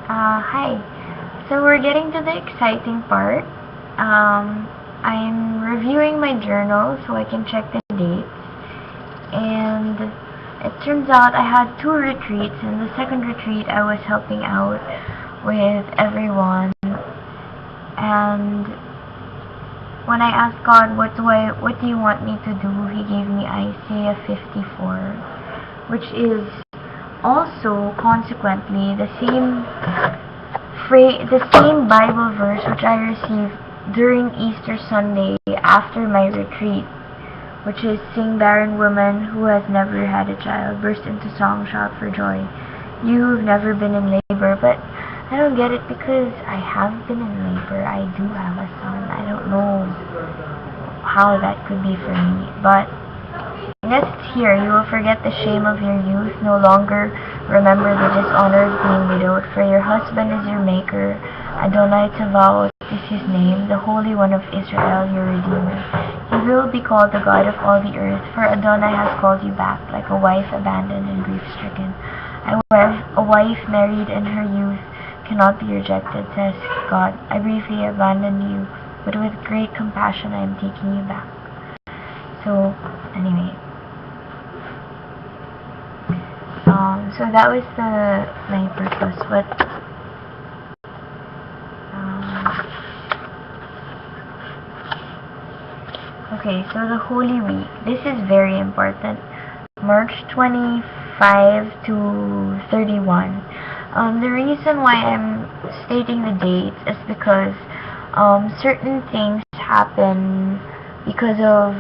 Hi. So we're getting to the exciting part. I'm reviewing my journal so I can check the dates. And it turns out I had two retreats. In the second retreat, I was helping out with everyone. And when I asked God, what do you want me to do? He gave me Isaiah 54, which is also consequently the same Bible verse which I received during Easter Sunday after my retreat, which is, "Sing, barren woman who has never had a child, burst into song, shout for joy, you who've never been in labor." But I don't get it because I have been in labor. I do have a son. I don't know how that could be for me, but yes, it's here. "You will forget the shame of your youth, no longer remember the dishonor of being widowed, for your husband is your maker, Adonai Tzavaot is his name, the Holy One of Israel, your Redeemer. He will be called the God of all the earth, for Adonai has called you back, like a wife abandoned and grief-stricken. A wife married in her youth cannot be rejected, says God. I briefly abandoned you, but with great compassion I am taking you back." So, anyway. So that was the main purpose, but okay, so the Holy Week. This is very important. March 25 to 31. The reason why I'm stating the dates is because certain things happen because of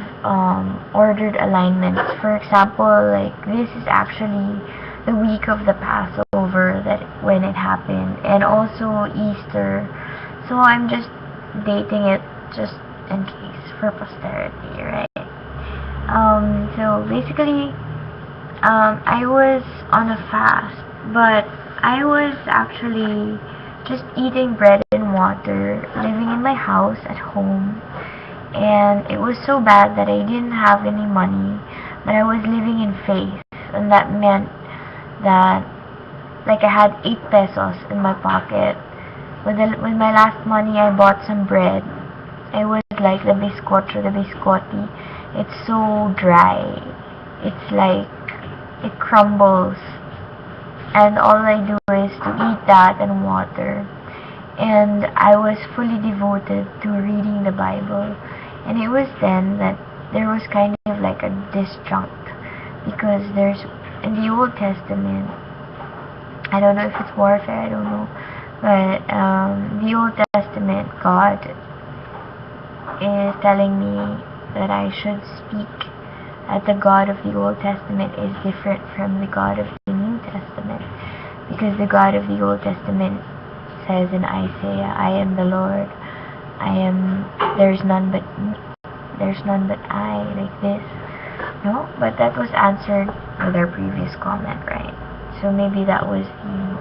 ordered alignments. For example, like this is actually the week of the Passover that when it happened, and also Easter. So I'm just dating it just in case for posterity, right? So basically, I was on a fast, but I was actually just eating bread and water, living in my house at home, and it was so bad that I didn't have any money, but I was living in faith, and that meant that like I had 8 pesos in my pocket. With my last money, I bought some bread. It was like the biscotti. It's so dry. It's like it crumbles, and all I do is to eat that and water. And I was fully devoted to reading the Bible. And it was then that there was kind of like a disjunct, because there's in the Old Testament, I don't know if it's warfare, I don't know, but the Old Testament, God is telling me that I should speak that the God of the Old Testament is different from the God of the New Testament, because the God of the Old Testament says in Isaiah, "I am the Lord, there's none but I," like this. No, but that was answered with our previous comment, right? So maybe that was the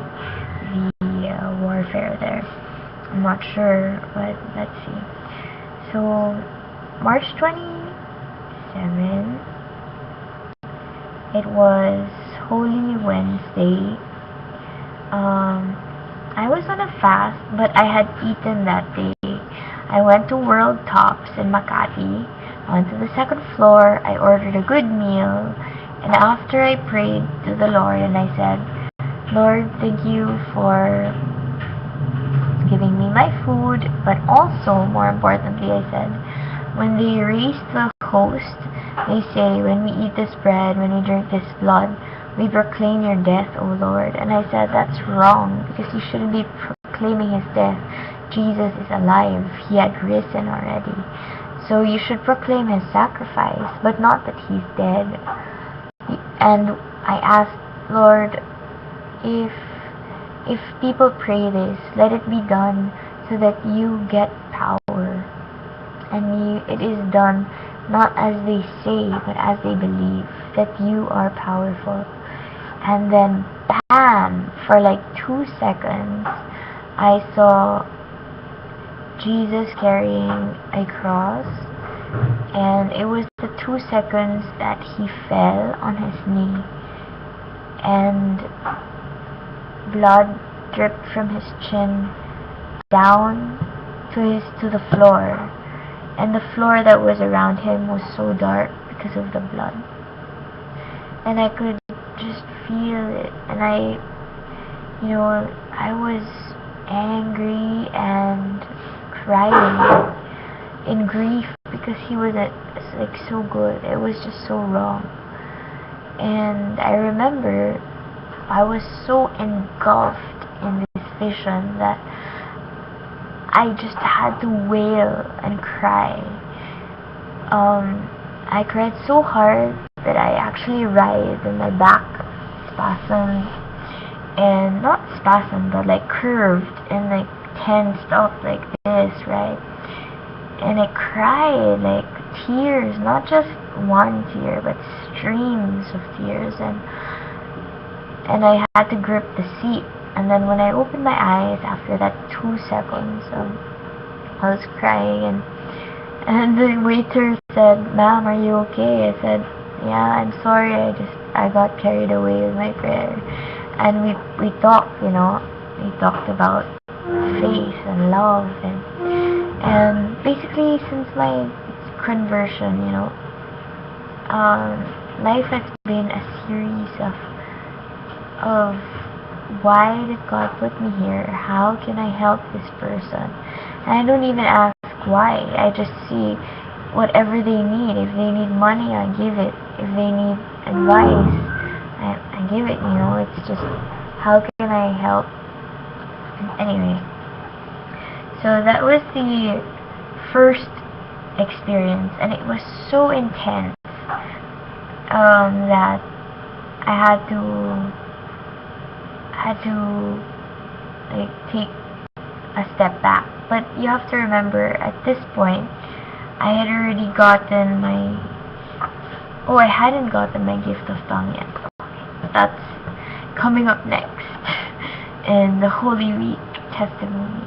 warfare there. I'm not sure, but let's see. So March 27, it was Holy Wednesday. I was on a fast, but I had eaten that day. I went to World Tops in Makati. I went to the second floor. I ordered a good meal. And after I prayed to the Lord and I said, "Lord, thank you for giving me my food." But also, more importantly, I said, when they raise the host, they say, "When we eat this bread, when we drink this blood, we proclaim your death, O Lord." And I said, that's wrong, because you shouldn't be proclaiming his death. Jesus is alive. He had risen already. So you should proclaim his sacrifice, but not that he's dead. And I asked, "Lord, if people pray this, let it be done so that you get power. And it is done not as they say, but as they believe, that you are powerful." And then, bam! For like 2 seconds, I saw Jesus carrying a cross, and it was the 2 seconds that he fell on his knee, and blood dripped from his chin down to the floor, and the floor that was around him was so dark because of the blood. And I could just feel it, and I was angry and crying in grief because he was like so good. It was just so wrong. And I remember I was so engulfed in this vision that I just had to wail and cry. I cried so hard that I actually writhed and my back spasmed, and not spasmed but like curved and like tensed up like this, right? And I cried like tears, not just one tear but streams of tears, and I had to grip the seat. And then when I opened my eyes after that 2 seconds, I was crying, and the waiter said, "Ma'am, are you okay?" I said, "Yeah, I'm sorry, I got carried away with my prayer." And we talked, we talked about faith and love, and basically since my conversion, life has been a series of why did God put me here? How can I help this person? And I don't even ask why. I just see whatever they need. If they need money, I give it. If they need advice, I give it. It's just, how can I help? Anyway, so that was the first experience, and it was so intense that I had to like take a step back. But you have to remember, at this point I had already gotten I hadn't gotten my gift of tongue yet. That's coming up next in the Holy Week testimony.